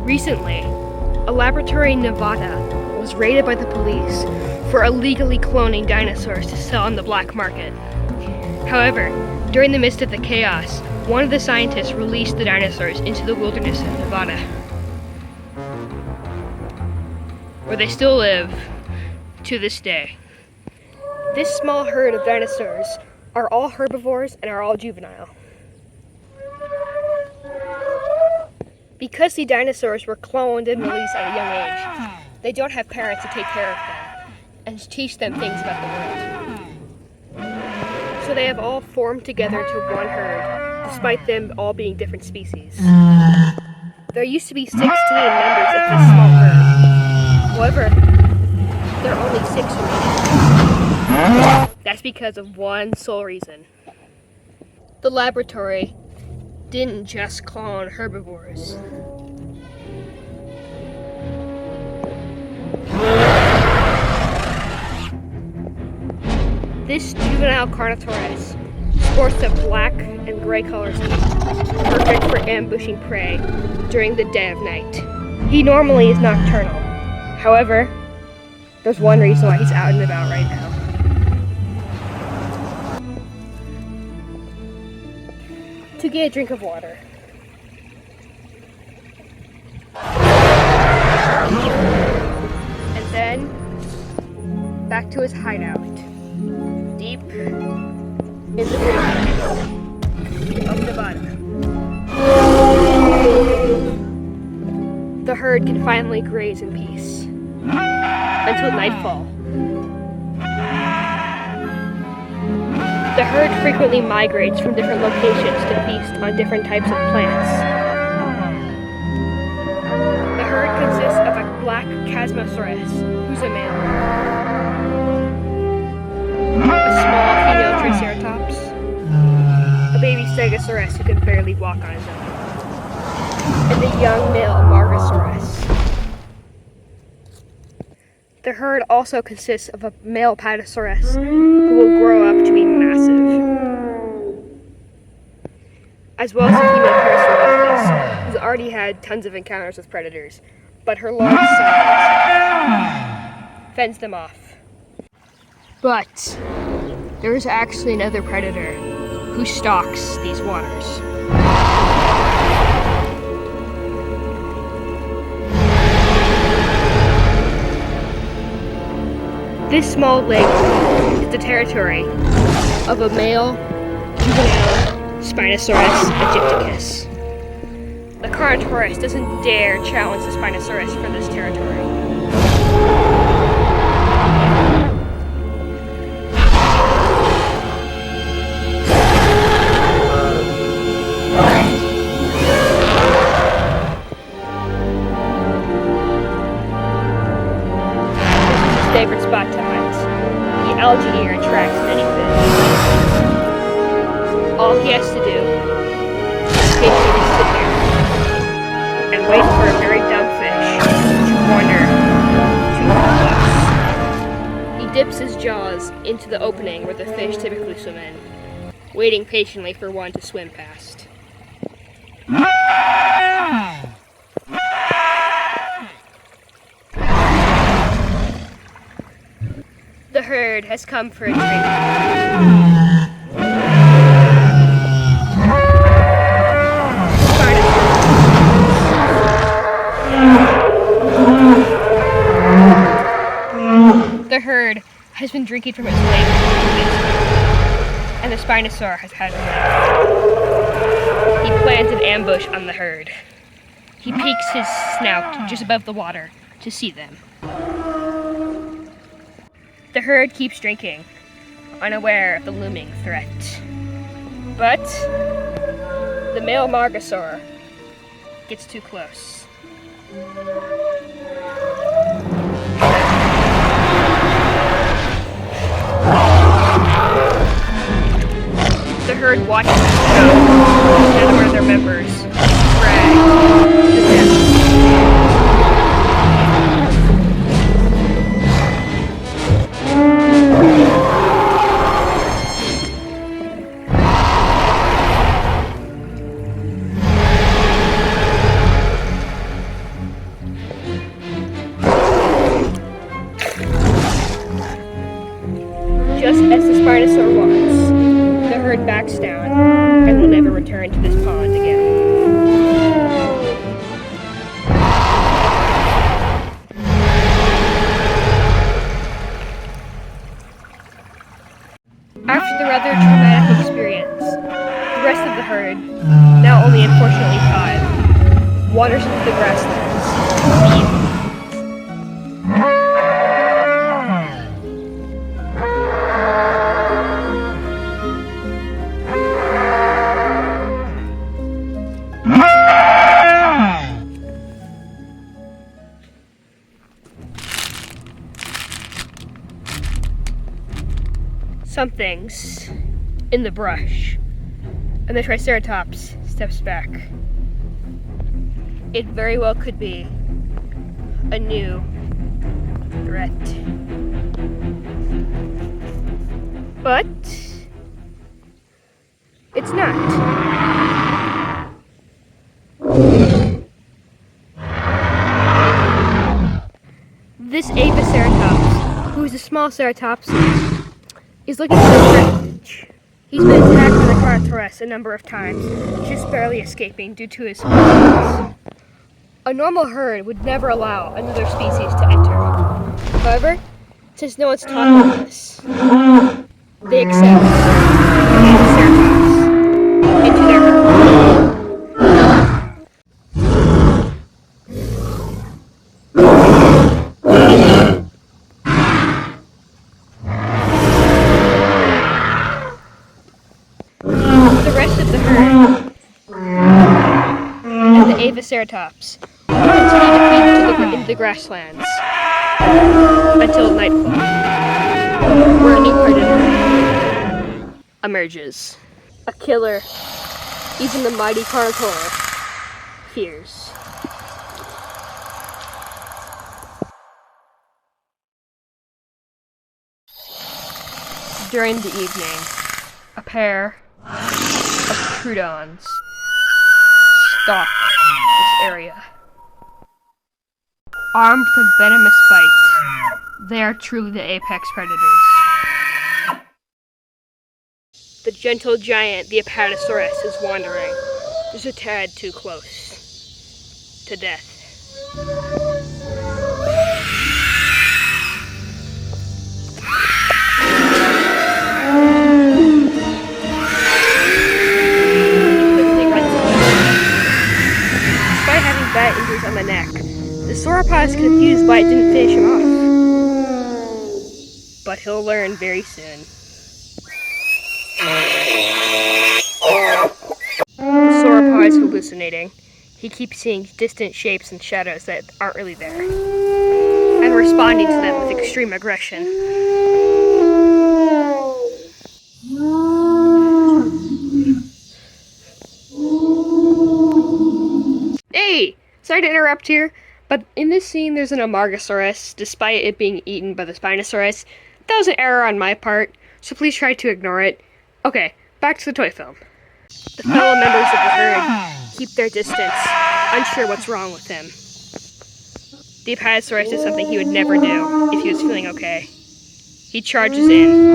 Recently, a laboratory in Nevada was raided by the police for illegally cloning dinosaurs to sell on the black market. However, during the midst of the chaos, one of the scientists released the dinosaurs into the wilderness of Nevada, where they still live to this day. This small herd of dinosaurs are all herbivores and are all juvenile. Because the dinosaurs were cloned and released at a young age, they don't have parents to take care of them and teach them things about the world. So they have all formed together to one herd, despite them all being different species. There used to be 16 members of this small herd. However, there are only 6 remaining. That's because of one sole reason. The laboratory didn't just clone herbivores. This juvenile Carnotaurus sports a black and gray color scheme, perfect for ambushing prey during the dead of night. He normally is nocturnal. However, there's one reason why he's out and about right now. To get a drink of water. And then back to his hideout, deep in the wilderness of Nevada. The herd can finally graze in peace until nightfall. The herd frequently migrates from different locations to feast on different types of plants. The herd consists of a black Spinosaurus, who's a male, a small female Triceratops, a baby Stegosaurus who can barely walk on his own, and a young male Margosaurus. The herd also consists of a male Patasaurus who will grow up to be massive, as well as a female Parasaurolophus who's already had tons of encounters with predators, but her large size fends them off. But there is actually another predator who stalks these waters. This small lake is the territory of a male juvenile Spinosaurus aegypticus. The Carnotaurus doesn't dare challenge the Spinosaurus for this territory. Favorite spot to hunt. The algae here attracts many fish. All he has to do is patiently sit here and wait for a very dumb fish to wander too close. He dips his jaws into the opening where the fish typically swim in, waiting patiently for one to swim past. The herd has come for a drink. The herd has been drinking from its lake, and the Spinosaur has had enough. He plans an ambush on the herd. He peeks his snout just above the water to see them. The herd keeps drinking, unaware of the looming threat. But the male Margosaur gets too close. The herd watches the show as one of their members drag to death. wanders into the grasslands. Something's in the brush, and the Triceratops steps back. It very well could be a new threat. But it's not. This Aviceratops, who is a small ceratops, is looking for a refuge. He's been attacked by the Carnotaurus a number of times, just barely escaping due to his small size. A normal herd would never allow another species to enter. However, since no one's taught them this, they accept the Aviceratops into their herd. Aviceratops continue to feed into the grasslands until nightfall, where a new predator emerges. A killer even the mighty Carnotaurus fears. During the evening, a pair of Troodons stalk this area. Armed with venomous bite, they are truly the apex predators. The gentle giant, the Spinosaurus, is wandering just a tad too close to death. Despite having bad injuries on the neck, the sauropod is confused why it didn't finish him off. But he'll learn very soon. The sauropod is hallucinating. He keeps seeing distant shapes and shadows that aren't really there, and responding to them with extreme aggression. Hey! Sorry to interrupt here, but in this scene there's an Amargasaurus, despite it being eaten by the Spinosaurus. That was an error on my part, so please try to ignore it. Okay, back to the toy film. The fellow members of the herd keep their distance, unsure what's wrong with him. The Apatosaurus is something he would never do if he was feeling okay. He charges in.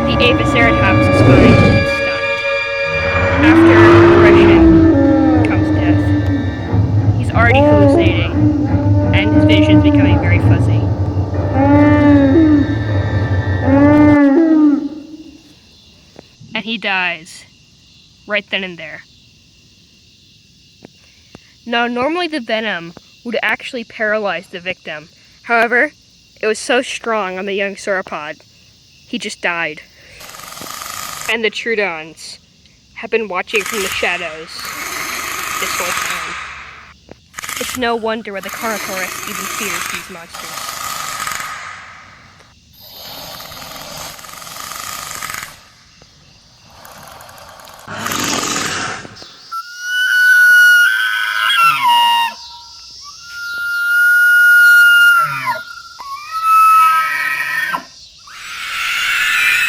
The Aviceratops is fine, he's stunned. After aggression comes death. He's already hallucinating, and his vision is becoming very fuzzy. And he dies right then and there. Now, normally the venom would actually paralyze the victim. However, it was so strong on the young sauropod, he just died. And the Troodons have been watching from the shadows this whole time. It's no wonder why the Carnotaurus even fears these monsters.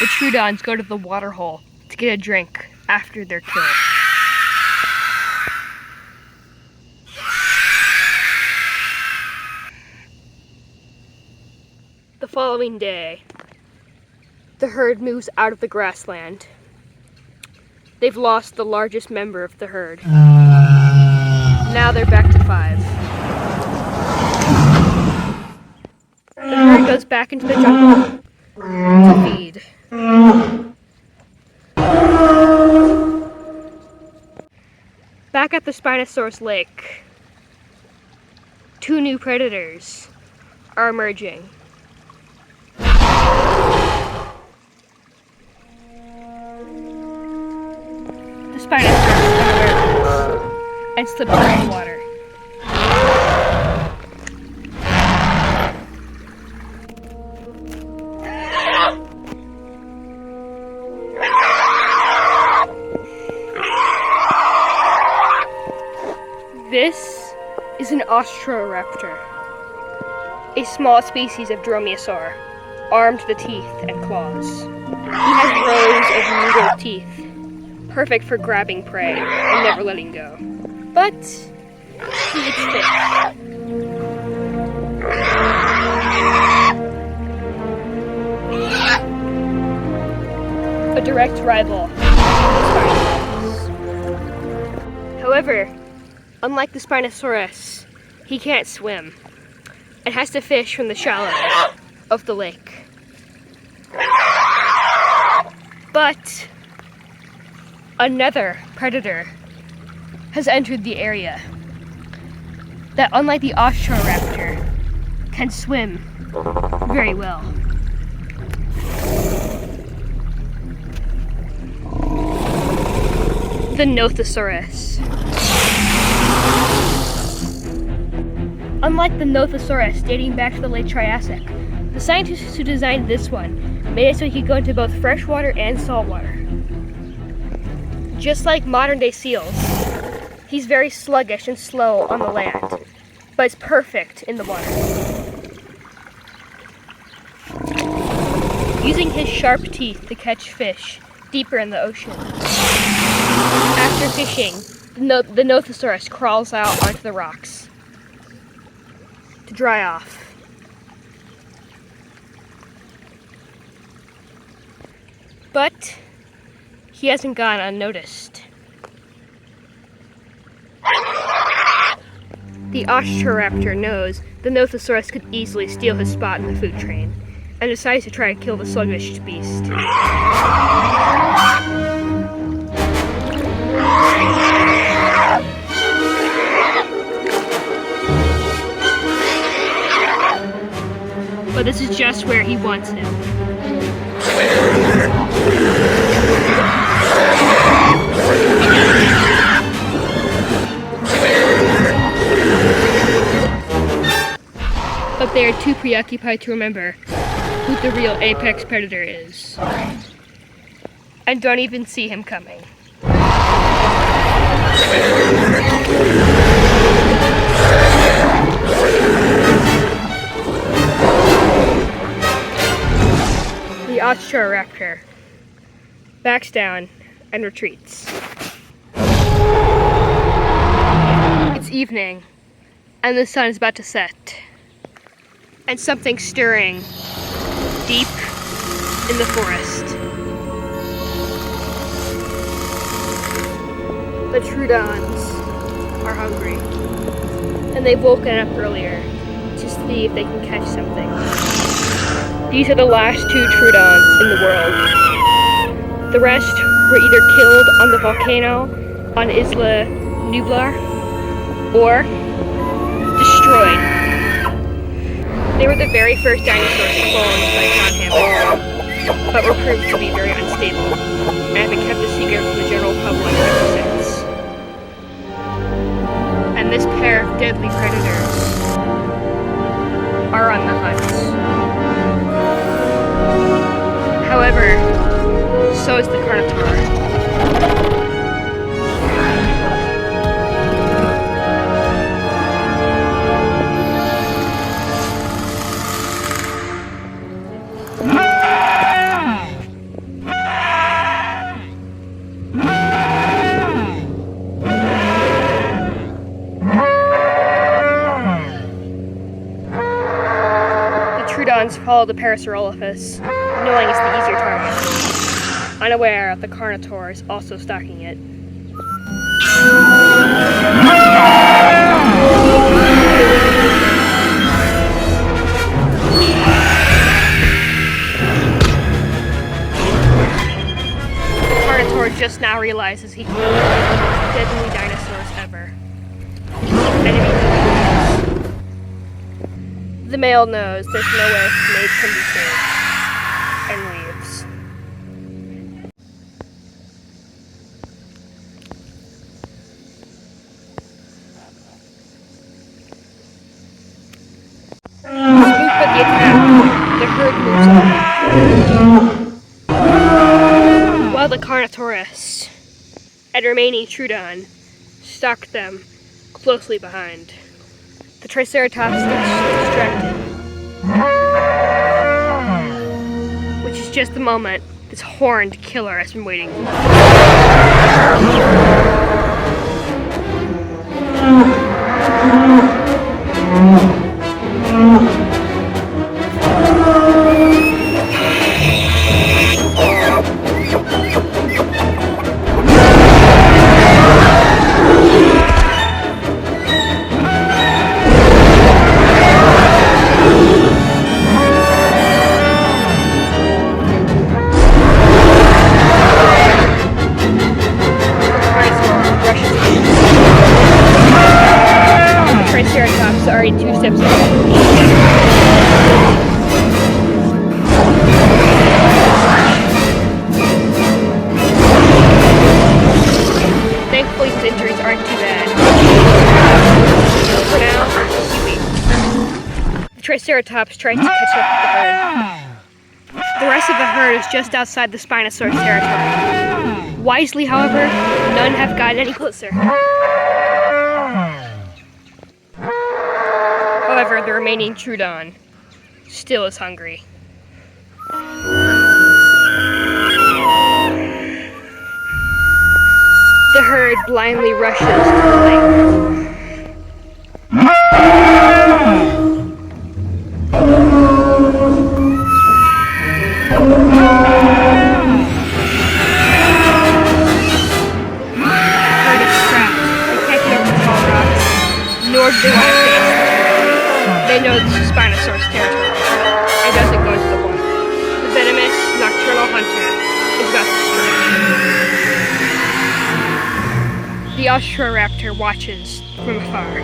The Troodons go to the water hole to get a drink after their kill. The following day, the herd moves out of the grassland. They've lost the largest member of the herd. Now they're back to 5. The herd goes back into the jungle to feed. Back at the Spinosaurus lake, two new predators are emerging. The Spinosaurus emerges and slips into the water. This is an Austroraptor, a small species of dromaeosaur, armed to the teeth and claws. He has rows of needle teeth, perfect for grabbing prey and never letting go. But he eats fish. A direct rival. However, unlike the Spinosaurus, he can't swim and has to fish from the shallows of the lake. But another predator has entered the area that, unlike the Austroraptor, can swim very well. The Nothosaurus. Unlike the Nothosaurus dating back to the late Triassic, the scientists who designed this one made it so he could go into both freshwater and saltwater. Just like modern-day seals, he's very sluggish and slow on the land, but is perfect in the water. Using his sharp teeth to catch fish deeper in the ocean. After fishing, the Nothosaurus crawls out onto the rocks to dry off. But he hasn't gone unnoticed. The Austroraptor knows the Nothosaurus could easily steal his spot in the food train and decides to try to kill the sluggish beast. But this is just where he wants him. But they are too preoccupied to remember who the real apex predator is, and don't even see him coming. The Austroraptor backs down and retreats. It's evening, and the sun is about to set, and something stirring deep in the forest. The Troodons are hungry, and they've woken up earlier to see if they can catch something. These are the last two Troodons in the world. The rest were either killed on the volcano on Isla Nublar or destroyed. They were the very first dinosaurs cloned by John Hammond, but were proved to be very unstable and have been kept a secret from the general public ever since. And this pair of deadly predators are on the hunt. However, so is the Carnotaur. The Troodons follow the Parasaurolophus, knowing it's the easier target, unaware that the Carnotaur is also stalking it. The Carnotaur just now realizes he killed one of the most deadly dinosaurs The male knows there's no way his mate can be saved and leaves. Spooked by the attack, the herd moves on. While the Carnotaurus and remaining Troodon stalk them closely behind. The Triceratops is distracted, which is just the moment this horned killer has been waiting for. Triceratops are already 2 steps ahead. Thankfully, his injuries aren't too bad. For now, he waits. The Triceratops tries to catch up with the herd. The rest of the herd is just outside the Spinosaurus territory. Wisely, however, none have gotten any closer. However, the remaining Troodon still is hungry. The herd blindly rushes to the lake. The herd is trapped. They can't get over the tall rocks, nor do they want to face. They know this is Spinosaurus territory, and doesn't go to the water. The venomous, nocturnal hunter is about to strike. The Austroraptor watches from afar.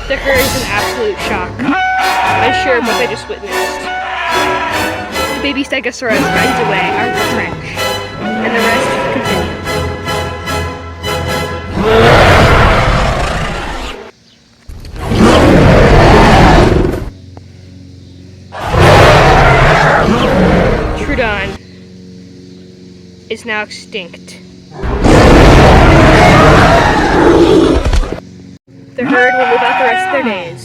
The herd is in absolute shock, unsure of what they just witnessed. The baby Stegosaurus runs away out of the trench, and the rest continue. Troodon is now extinct. The herd will live out the rest of their days